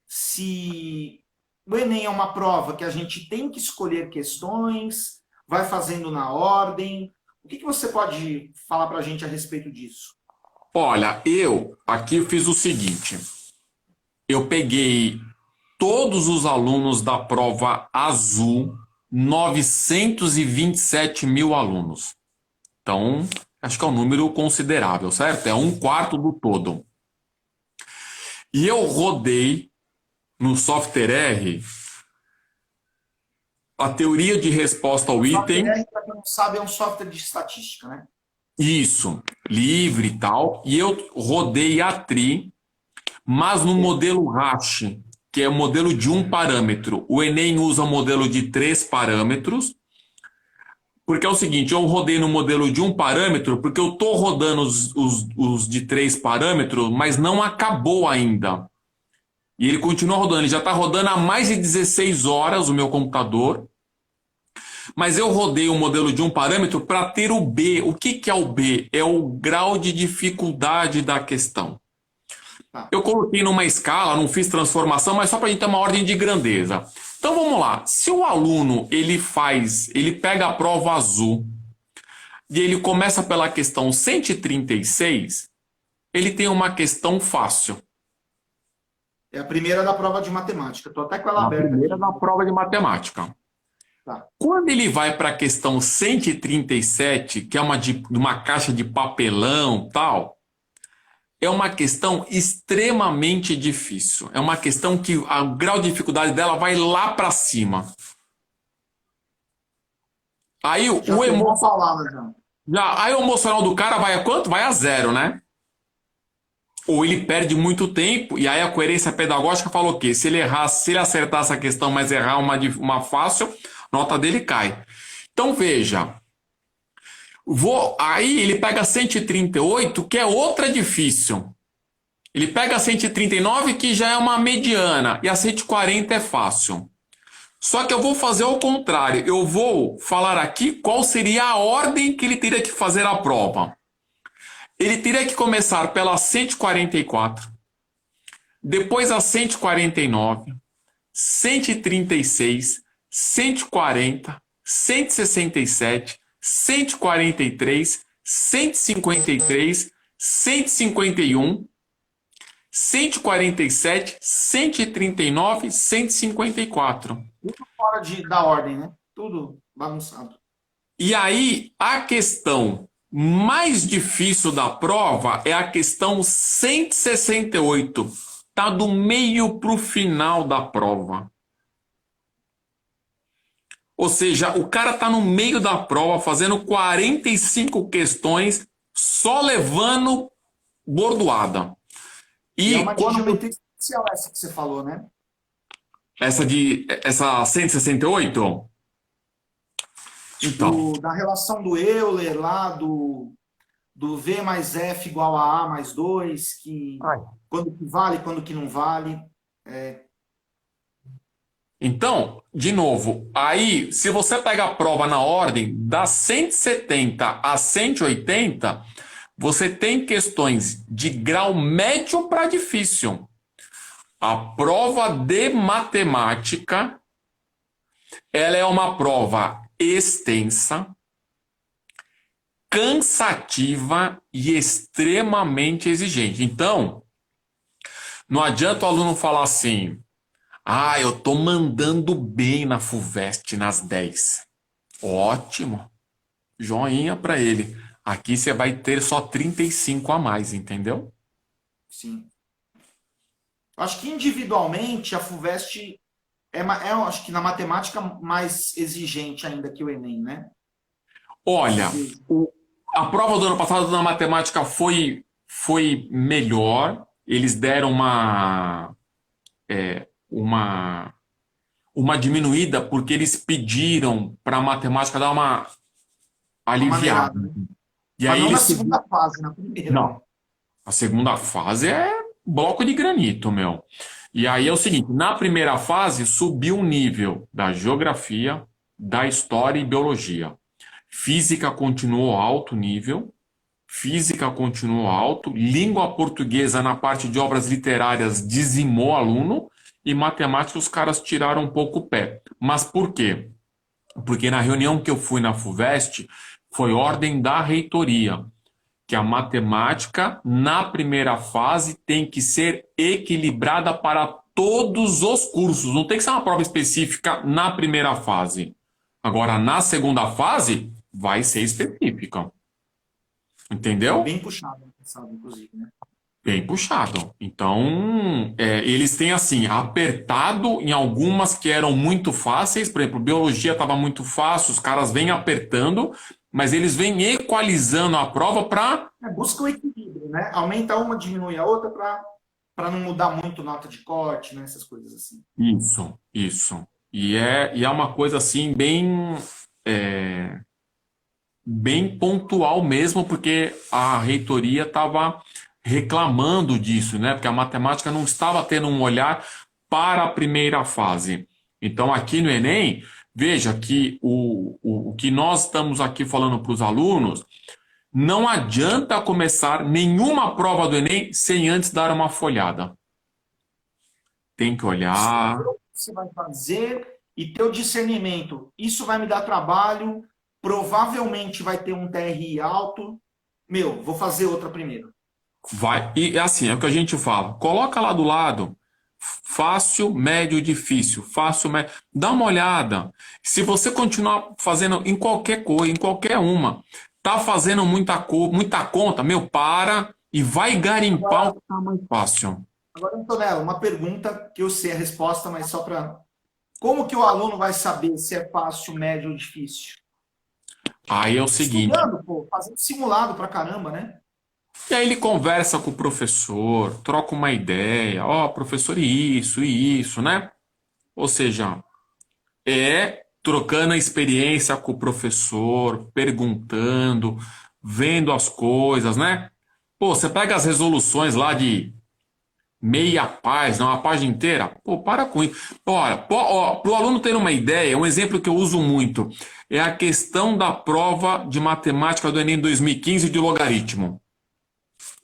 Se o Enem é uma prova que a gente tem que escolher questões, vai fazendo na ordem. O que você pode falar para a gente a respeito disso? Olha, eu aqui fiz o seguinte. Eu peguei todos os alunos da prova azul, 927 mil alunos. Então, acho que é um número considerável, certo? É um quarto do todo. E eu rodei no Software R a teoria de resposta ao O software item, R, para quem não sabe, é um software de estatística, né? isso, livre e tal, e eu rodei a TRI, mas no modelo Hash, que é o modelo de um parâmetro. O Enem usa o modelo de 3 parâmetros, porque é o seguinte, eu rodei no modelo de um parâmetro, porque eu estou rodando os de 3 parâmetros, mas não acabou ainda. E ele continua rodando, ele já está rodando há mais de 16 horas o meu computador, mas eu rodei o modelo de um parâmetro para ter o B. O que é o B? É o grau de dificuldade da questão. Tá. Eu coloquei numa escala, não fiz transformação, mas só para a gente ter uma ordem de grandeza. Então vamos lá. Se o aluno ele pega a prova azul e ele começa pela questão 136, ele tem uma questão fácil. É a primeira da prova de matemática. Estou até com ela Na aberta primeira aqui. da prova de matemática. Tá. Quando ele vai para a questão 137, que é uma caixa de papelão tal, é uma questão extremamente difícil. É uma questão que o grau de dificuldade dela vai lá para cima. Aí Já o, tomou emo... uma palavra já. aí o emocional do cara vai a quanto? Vai a zero, né? Ou ele perde muito tempo, e aí a coerência pedagógica falou o quê? Se ele errar, se ele acertar essa questão, mas errar uma fácil, a nota dele cai. Então veja, aí ele pega 138, que é outra difícil. Ele pega a 139, que já é uma mediana, e a 140 é fácil. Só que eu vou fazer ao contrário. Eu vou falar aqui qual seria a ordem que ele teria que fazer a prova. Ele teria que começar pela 144, depois a 149, 136, 140, 167, 143, 153, 151, 147, 139, 154. Tudo fora da ordem, né? Tudo bagunçado. E aí, a questão mais difícil da prova é a questão 168. Está do meio para o final da prova. Ou seja, o cara está no meio da prova fazendo 45 questões só levando bordoada. E é E uma de geometria especial essa que você falou, né? essa 168? Então, Da relação do Euler lá, do V mais F igual a mais 2, que quando que vale, quando que não vale. Então, de novo, aí, se você pega a prova na ordem, das 170 a 180, você tem questões de grau médio para difícil. A prova de matemática, ela é uma prova extensa, cansativa e extremamente exigente. Então, não adianta o aluno falar assim, eu tô mandando bem na FUVEST nas 10. Ótimo. Joinha para ele. Aqui você vai ter só 35 a mais, entendeu? Sim. Acho que individualmente a FUVEST acho que na matemática mais exigente ainda que o Enem, né? Olha, Porque a prova do ano passado na matemática foi melhor. Eles deram uma, uma diminuída porque eles pediram para a matemática dar uma uma aliviada. maneirada, né? E Mas aí não na eles segunda fase, na primeira, né? Não, a segunda fase é bloco de granito, meu. E aí é o seguinte, na primeira fase subiu o nível da geografia, da história e biologia. Física continuou alto nível, física continuou alto, língua portuguesa na parte de obras literárias dizimou aluno e matemática os caras tiraram um pouco o pé. Mas por quê? Porque na reunião que eu fui na FUVEST foi ordem da reitoria que a matemática, na primeira fase, tem que ser equilibrada para todos os cursos. Não tem que ser uma prova específica na primeira fase. Agora, na segunda fase, vai ser específica. Entendeu? Bem puxado, sabe, inclusive, né? Bem puxado. Então, eles têm assim, apertado em algumas que eram muito fáceis, por exemplo, biologia estava muito fácil, os caras vêm apertando, mas eles vêm equalizando a prova para. Busca o equilíbrio, né? Aumenta uma, diminui a outra para não mudar muito nota de corte, né? Essas coisas assim. Isso, isso. E é uma coisa assim, é, bem pontual mesmo, porque a reitoria estava reclamando disso, né? Porque a matemática não estava tendo um olhar para a primeira fase. Então, aqui no Enem, veja que o que nós estamos aqui falando para os alunos, não adianta começar nenhuma prova do Enem sem antes dar uma folhada. Tem que olhar. O que você vai fazer e ter o discernimento. Isso vai me dar trabalho, provavelmente vai ter um TRI alto. Meu, vou fazer outra primeiro. Vai. E assim, é o que a gente fala. Coloca lá do lado. Fácil, médio, difícil. Fácil, médio. Dá uma olhada. Se você continuar fazendo em qualquer coisa, em qualquer uma, tá fazendo muita conta, meu, para e vai garimpar o que tá mais fácil. Agora, Antonella, uma pergunta que eu sei a resposta, mas só para... Como que o aluno vai saber se é fácil, médio ou difícil? Aí é o seguinte. Estudando, pô, fazendo simulado pra caramba, né? E aí ele conversa com o professor, troca uma ideia. Ó, professor, e isso, né? Ou seja, trocando a experiência com o professor, perguntando, vendo as coisas, né? Pô, você pega as resoluções lá de meia página, uma página inteira. Pô, para com isso. Ora, para o aluno ter uma ideia, um exemplo que eu uso muito é a questão da prova de matemática do Enem 2015 de logaritmo,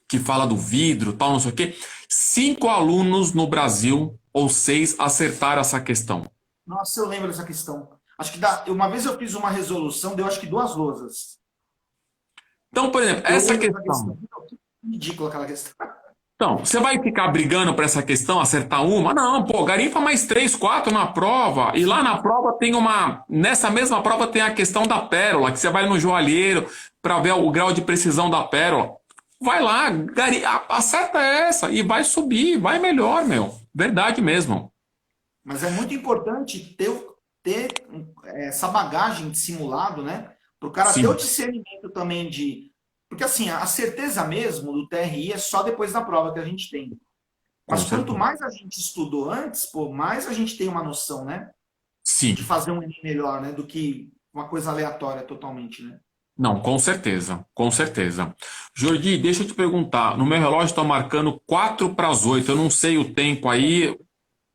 que fala do vidro, tal, não sei o quê. 5 alunos no Brasil, ou 6, acertaram essa questão. Nossa, eu lembro dessa questão. Acho que uma vez eu fiz uma resolução, deu acho que 2 lousas. Então, por exemplo, Eu essa lembro dessa questão. questão. Ridícula aquela questão. Então, você vai ficar brigando para essa questão, acertar uma? Não, pô, garimpa mais 3, 4 na prova. E lá na prova tem uma. Nessa mesma prova tem a questão da pérola, que você vai no joalheiro para ver o grau de precisão da pérola. Vai lá, acerta essa e vai subir, vai melhor, meu. Verdade mesmo. Mas é muito importante ter essa bagagem de simulado, né? Para o cara ter Sim, o discernimento também de. Porque assim, a certeza mesmo do TRI é só depois da prova que a gente tem. com Mas quanto certeza. mais a gente estudou antes, pô, mais a gente tem uma noção, né? De Sim. fazer um Enem melhor, né? Do que uma coisa aleatória totalmente, né? Não, com certeza, com certeza. Jordi, deixa eu te perguntar. No meu relógio está marcando 4 para as 8. Eu não sei o tempo aí.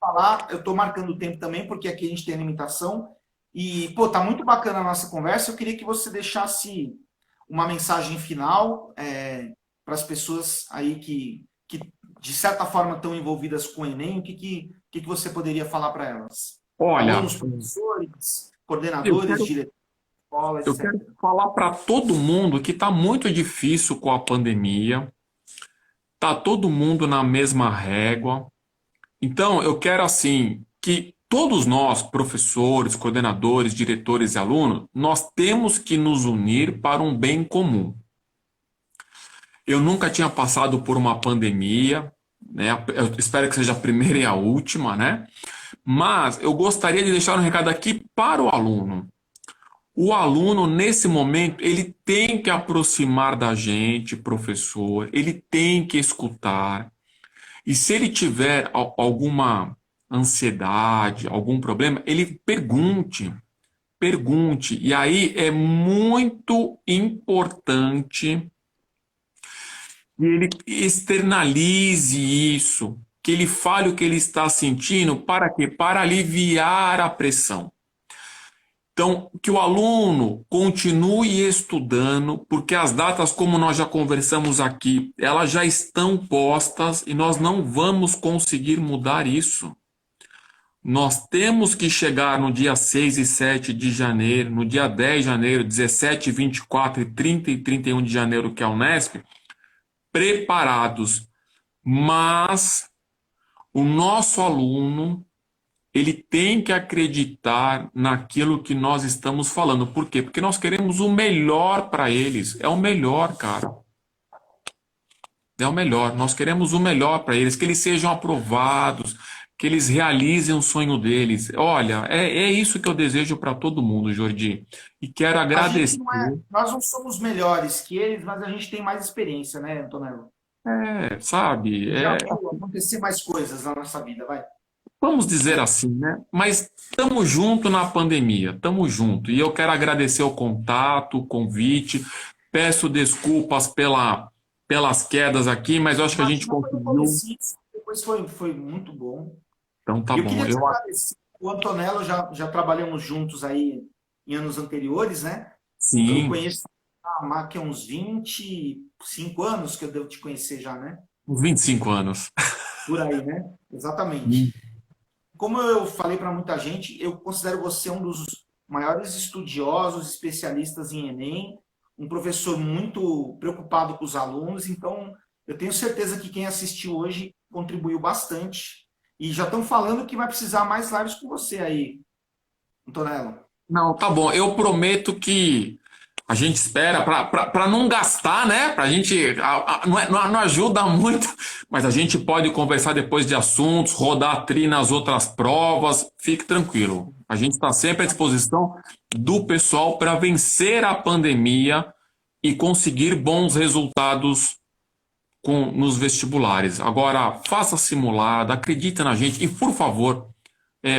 falar, eu estou marcando o tempo também, porque aqui a gente tem a limitação. E, pô, tá muito bacana a nossa conversa. Eu queria que você deixasse uma mensagem final para as pessoas aí que, de certa forma, estão envolvidas com o Enem. O que você poderia falar para elas? Olha, Alunos, professores, eu coordenadores, quero, diretores de escola, eu quero etc. falar para todo mundo que está muito difícil com a pandemia, tá todo mundo na mesma régua. Então, eu quero assim que todos nós, professores, coordenadores, diretores e alunos, nós temos que nos unir para um bem comum. Eu nunca tinha passado por uma pandemia, né? Eu espero que seja a primeira e a última, né? Mas eu gostaria de deixar um recado aqui para o aluno. O aluno, nesse momento, ele tem que aproximar da gente, professor, ele tem que escutar. E se ele tiver alguma ansiedade, algum problema, ele pergunte, pergunte. E aí é muito importante que ele externalize isso, que ele fale o que ele está sentindo, para quê? Para aliviar a pressão. Então, que o aluno continue estudando, porque as datas, como nós já conversamos aqui, elas já estão postas e nós não vamos conseguir mudar isso. Nós temos que chegar no dia 6 e 7 de janeiro, no dia 10 de janeiro, 17, 24 e 30 e 31 de janeiro, que é a Unesp, preparados. Mas o nosso aluno, ele tem que acreditar naquilo que nós estamos falando. Por quê? Porque nós queremos o melhor para eles. É o melhor, cara. É o melhor. Nós queremos o melhor para eles, que eles sejam aprovados, que eles realizem o sonho deles. Olha, é isso que eu desejo para todo mundo, Jordi. E quero A gente agradecer. nós não somos melhores que eles, mas a gente tem mais experiência, né, Antonello? Sabe? Já viu acontecer mais coisas na nossa vida, vai. Vamos dizer assim, né? Mas estamos junto na pandemia, estamos junto. E eu quero agradecer o contato, o convite. Peço desculpas pelas quedas aqui, mas eu acho que a gente Imagina pelo conseguiu. comecinho, depois foi muito bom. Então tá E eu bom. queria te agradecer. O Antonello já trabalhamos juntos aí em anos anteriores, né? Eu o Sim, conheço há que uns 25 anos que eu devo te conhecer já, né? uns 25 anos. Por aí, né? Exatamente. Como eu falei para muita gente, eu considero você um dos maiores estudiosos, especialistas em Enem, um professor muito preocupado com os alunos, então eu tenho certeza que quem assistiu hoje contribuiu bastante. E já estão falando que vai precisar mais lives com você aí, Antonello. Não, tá bom. Eu prometo que a gente espera para não gastar, né? Para a gente não ajuda muito, mas a gente pode conversar depois de assuntos, rodar a tri nas outras provas. Fique tranquilo. A gente está sempre à disposição do pessoal para vencer a pandemia e conseguir bons resultados nos vestibulares. Agora, faça simulado, acredita na gente e, por favor,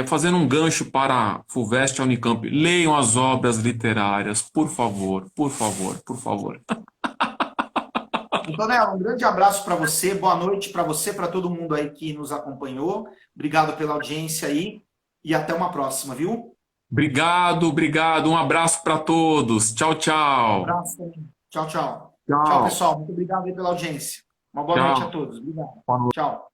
fazendo um gancho para a FUVEST e a Unicamp, leiam as obras literárias, por favor, por favor, por favor. Antonello, um grande abraço para você, boa noite para você, para todo mundo aí que nos acompanhou. Obrigado pela audiência aí e até uma próxima, viu? Obrigado, obrigado. Um abraço para todos. Tchau, Um tchau. abraço também. Tchau, tchau. Tchau, Tchau, pessoal. Muito obrigado aí pela audiência. Uma boa noite a tchau. todos. Obrigado. Boa noite. Tchau.